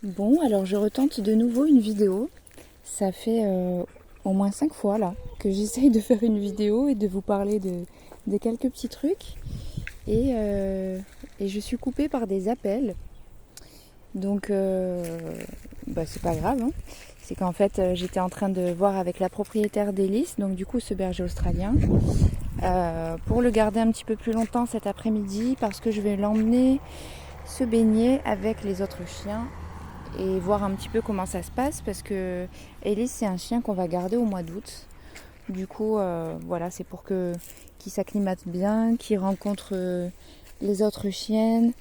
Bon, alors je retente de nouveau une vidéo. Ça fait au moins 5 fois là que j'essaye de faire une vidéo et de vous parler de quelques petits trucs. Et, euh, et je suis coupée par des appels. Donc c'est pas grave, hein. C'est qu'en fait j'étais en train de voir avec la propriétaire d'Hélice, donc du coup ce berger australien, pour le garder un petit peu plus longtemps cet après-midi parce que je vais l'emmener se baigner avec les autres chiens et voir un petit peu comment ça se passe parce que Elise c'est un chien qu'on va garder au mois d'août. Du coup voilà, c'est pour que qu'il s'acclimate bien, qu'il rencontre les autres chiennes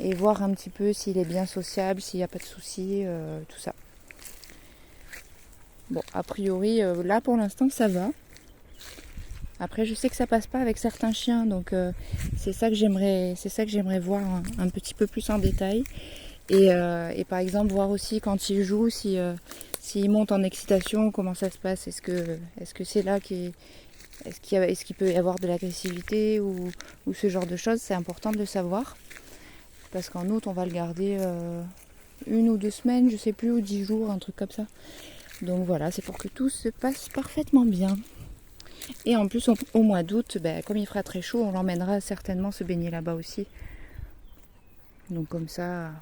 et voir un petit peu s'il est bien sociable, s'il n'y a pas de soucis, tout ça. Bon, a priori là pour l'instant ça va. Après je sais que ça passe pas avec certains chiens, donc c'est ça que j'aimerais voir un petit peu plus en détail. Et par exemple voir aussi quand il joue s'il monte en excitation, comment ça se passe, est-ce que c'est là est-ce qu'il peut y avoir de l'agressivité ou ce genre de choses. C'est important de le savoir parce qu'en août on va le garder 1 ou 2 semaines, je sais plus, ou 10 jours, un truc comme ça. Donc voilà, c'est pour que tout se passe parfaitement bien. Et en plus au mois d'août, comme il fera très chaud, on l'emmènera certainement se baigner là-bas aussi. Donc comme ça,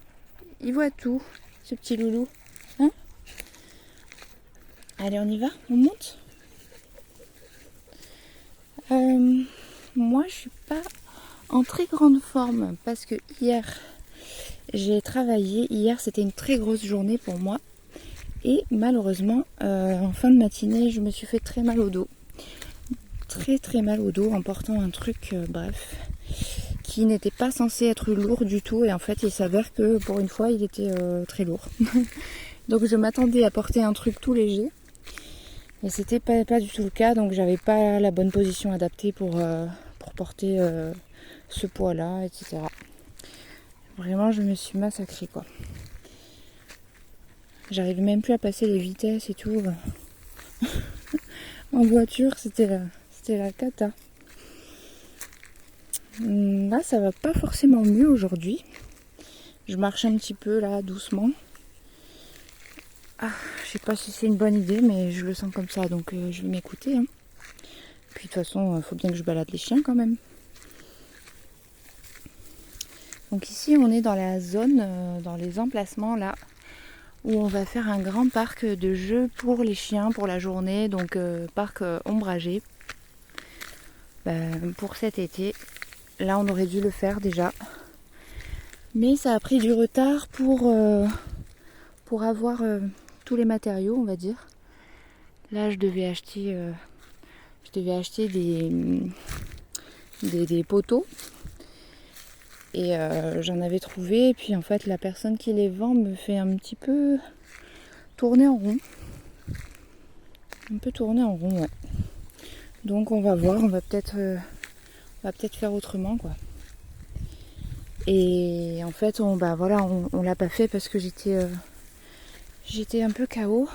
il voit tout, ce petit loulou. Hein? Allez, on y va? On monte? Moi, je suis pas en très grande forme parce que hier, j'ai travaillé. Hier, c'était une très grosse journée pour moi. Et malheureusement, en fin de matinée, je me suis fait très mal au dos. Très très mal au dos en portant un truc, qui n'était pas censé être lourd du tout. Et en fait, il s'avère que pour une fois, il était très lourd. Donc je m'attendais à porter un truc tout léger. Et c'était pas du tout le cas, donc j'avais pas la bonne position adaptée pour porter ce poids-là, etc. Vraiment, je me suis massacrée, quoi. J'arrivais même plus à passer les vitesses et tout. En voiture, c'était la cata. Là, ça va pas forcément mieux aujourd'hui. Je marche un petit peu là, doucement. Ah, je sais pas si c'est une bonne idée, mais je le sens comme ça, donc je vais m'écouter, hein. Puis de toute façon, faut bien que je balade les chiens quand même. Donc ici, on est dans la zone, dans les emplacements là, où on va faire un grand parc de jeux pour les chiens pour la journée, donc parc ombragé. Pour cet été, là on aurait dû le faire déjà, mais ça a pris du retard pour avoir tous les matériaux, on va dire. Là je devais acheter des poteaux et j'en avais trouvé, et puis en fait la personne qui les vend me fait un petit peu tourner en rond. Un peu tourner en rond, ouais. Donc on va voir, on va peut-être faire autrement, quoi. Et en fait on l'a pas fait parce que j'étais un peu KO.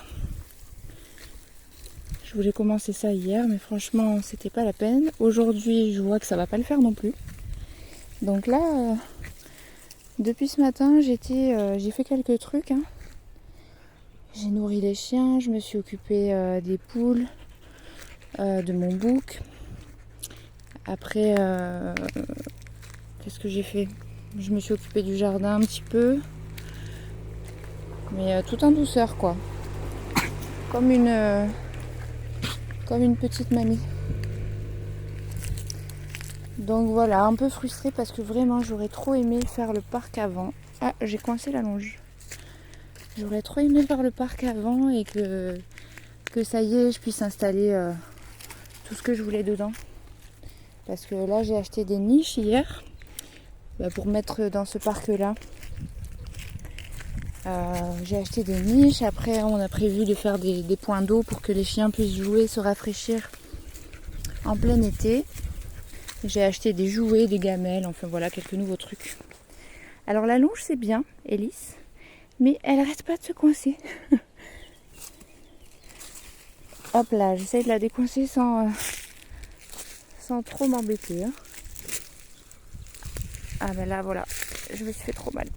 Je voulais commencer ça hier, mais franchement c'était pas la peine. Aujourd'hui je vois que ça va pas le faire non plus. Donc là depuis ce matin j'ai fait quelques trucs, hein. J'ai nourri les chiens, je me suis occupée des poules, de mon bouc. Après qu'est-ce que j'ai fait? Je me suis occupée du jardin un petit peu. Mais tout en douceur, quoi. Comme une petite mamie. Donc voilà, un peu frustrée parce que vraiment j'aurais trop aimé faire le parc avant. Ah, j'ai coincé la longe. J'aurais trop aimé faire le parc avant et que ça y est, je puisse installer tout ce que je voulais dedans. Parce que là, j'ai acheté des niches hier pour mettre dans ce parc-là. J'ai acheté des niches. Après, on a prévu de faire des points d'eau pour que les chiens puissent jouer, se rafraîchir en plein été. J'ai acheté des jouets, des gamelles, enfin voilà, quelques nouveaux trucs. Alors la longe c'est bien, Hélice, mais elle arrête pas de se coincer. Hop là, j'essaye de la décoincer sans trop m'embêter, hein. Ah ben là voilà, je me suis fait trop mal.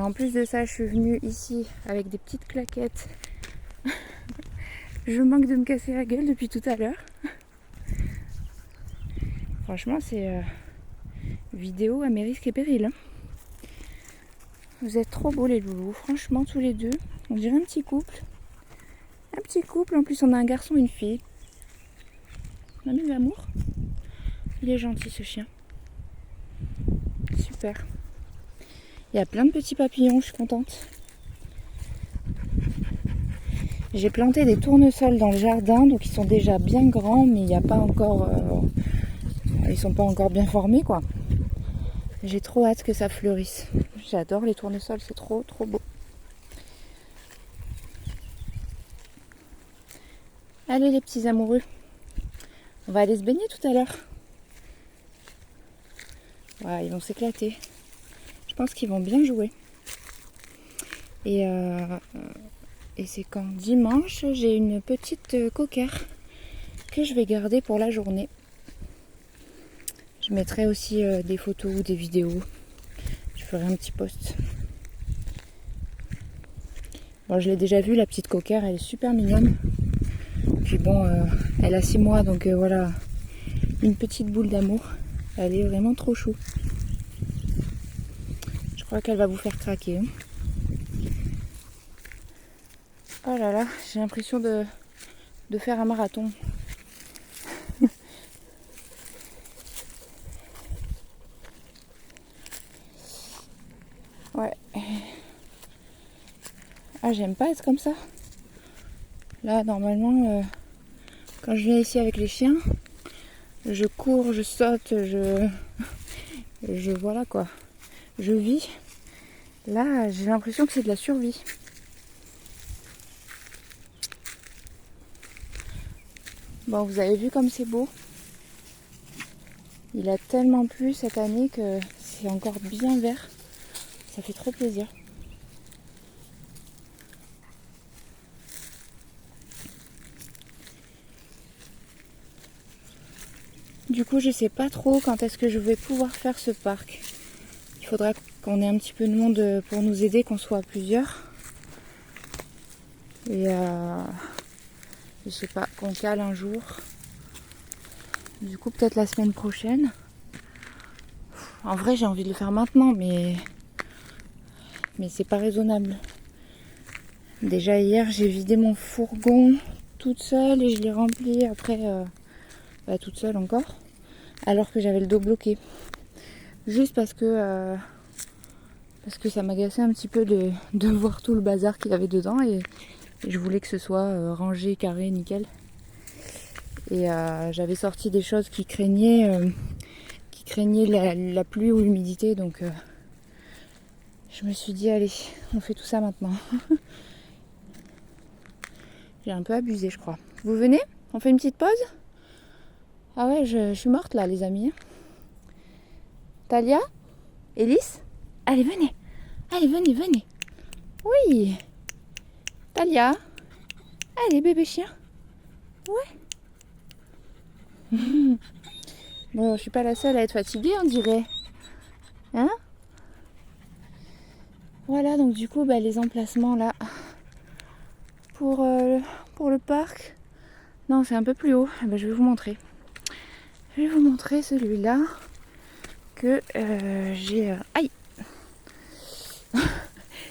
Et en plus de ça, je suis venue ici avec des petites claquettes. Je manque de me casser la gueule depuis tout à l'heure. Franchement, c'est vidéo à mes risques et périls. Hein. Vous êtes trop beaux les loulous, franchement tous les deux. On dirait un petit couple. Un petit couple, en plus on a un garçon et une fille. On a mis de l'amour. Il est gentil ce chien. Super. Il y a plein de petits papillons, je suis contente. J'ai planté des tournesols dans le jardin, donc ils sont déjà bien grands, mais il n'y a pas encore... ils sont pas encore bien formés quoi. J'ai trop hâte que ça fleurisse. J'adore les tournesols, c'est trop trop beau. Allez les petits amoureux, on va aller se baigner tout à l'heure. Ouais, ils vont s'éclater. Je pense qu'ils vont bien jouer. Et c'est quand dimanche, j'ai une petite coquère que je vais garder pour la journée. Je mettrai aussi des photos ou des vidéos. Je ferai un petit post. Bon, je l'ai déjà vue, la petite coquère, elle est super mignonne. Puis bon, elle a 6 mois, donc voilà, une petite boule d'amour. Elle est vraiment trop chou. Je crois qu'elle va vous faire craquer. Hein. Oh là là, j'ai l'impression de faire un marathon. Ouais. Ah, j'aime pas être comme ça. Là, normalement, quand je viens ici avec les chiens, je cours, je saute, je voilà quoi. Je vis. Là, j'ai l'impression que c'est de la survie. Bon, vous avez vu comme c'est beau. Il a tellement plu cette année que c'est encore bien vert. Ça fait trop plaisir. Du coup, je sais pas trop quand est-ce que je vais pouvoir faire ce parc. Il faudra qu'on ait un petit peu de monde pour nous aider, qu'on soit plusieurs. Et je sais pas, qu'on cale un jour. Du coup, peut-être la semaine prochaine. En vrai, j'ai envie de le faire maintenant, mais c'est pas raisonnable. Déjà hier, j'ai vidé mon fourgon toute seule et je l'ai rempli après toute seule encore, alors que j'avais le dos bloqué. Juste parce que ça m'agaçait un petit peu de voir tout le bazar qu'il y avait dedans et je voulais que ce soit rangé, carré, nickel. Et j'avais sorti des choses qui craignaient la pluie ou l'humidité, donc je me suis dit allez, on fait tout ça maintenant. J'ai un peu abusé, je crois. Vous venez? On fait une petite pause? Ah ouais, je suis morte là, les amis. Talia? Élise? Allez, venez. Allez, venez. Oui. Talia? Allez, bébé chien. Ouais. Bon, je suis pas la seule à être fatiguée, on dirait. Hein? Voilà, donc du coup, les emplacements là pour le parc. Non, c'est un peu plus haut. Je vais vous montrer. Je vais vous montrer celui-là que j'ai... Aïe. Je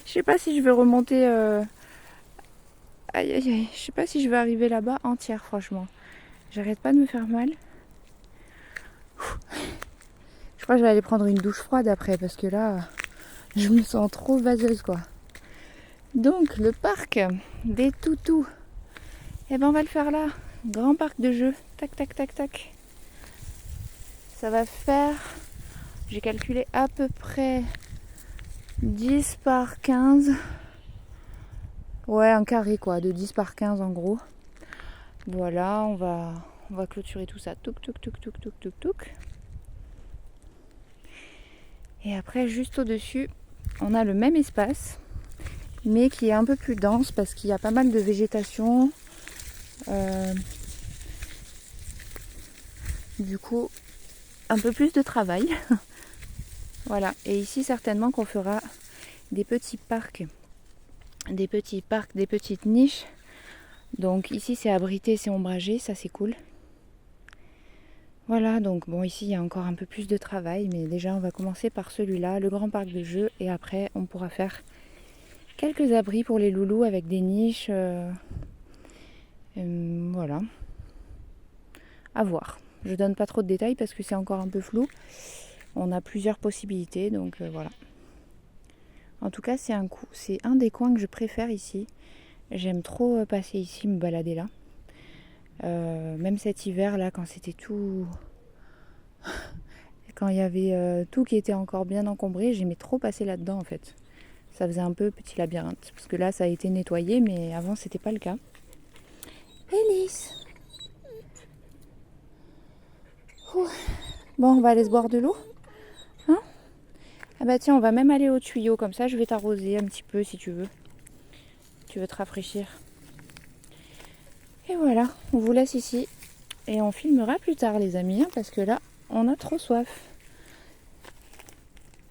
sais pas si je vais remonter... Aïe. Je sais pas si je vais arriver là-bas entière, franchement. J'arrête pas de me faire mal. Je crois que je vais aller prendre une douche froide après parce que là, je me sens trop vaseuse quoi. Donc, le parc des toutous. Et on va le faire là. Grand parc de jeux. Tac, tac, tac, tac. Ça va faire... J'ai calculé à peu près 10 par 15. Ouais, un carré quoi, de 10 par 15 en gros. Voilà, on va clôturer tout ça. Touc. Et après, juste au-dessus, on a le même espace, mais qui est un peu plus dense parce qu'il y a pas mal de végétation. Du coup, un peu plus de travail. Voilà, et ici certainement qu'on fera des petits parcs, des petites niches. Donc ici c'est abrité, c'est ombragé, ça c'est cool. Voilà, donc bon, ici il y a encore un peu plus de travail, mais déjà on va commencer par celui-là, le grand parc de jeux, et après on pourra faire quelques abris pour les loulous avec des niches. Voilà, à voir. Je donne pas trop de détails parce que c'est encore un peu flou. On a plusieurs possibilités, donc voilà. En tout cas, c'est un des coins que je préfère ici. J'aime trop passer ici, me balader là. Même cet hiver là, quand c'était tout... quand il y avait tout qui était encore bien encombré, j'aimais trop passer là-dedans en fait. Ça faisait un peu petit labyrinthe. Parce que là, ça a été nettoyé, mais avant, c'était pas le cas. Élise! Bon, on va aller se boire de l'eau. Hein? Ah bah tiens, on va même aller au tuyau, comme ça je vais t'arroser un petit peu si tu veux. Tu veux te rafraîchir. Et voilà, on vous laisse ici. Et on filmera plus tard les amis, hein, parce que là, on a trop soif.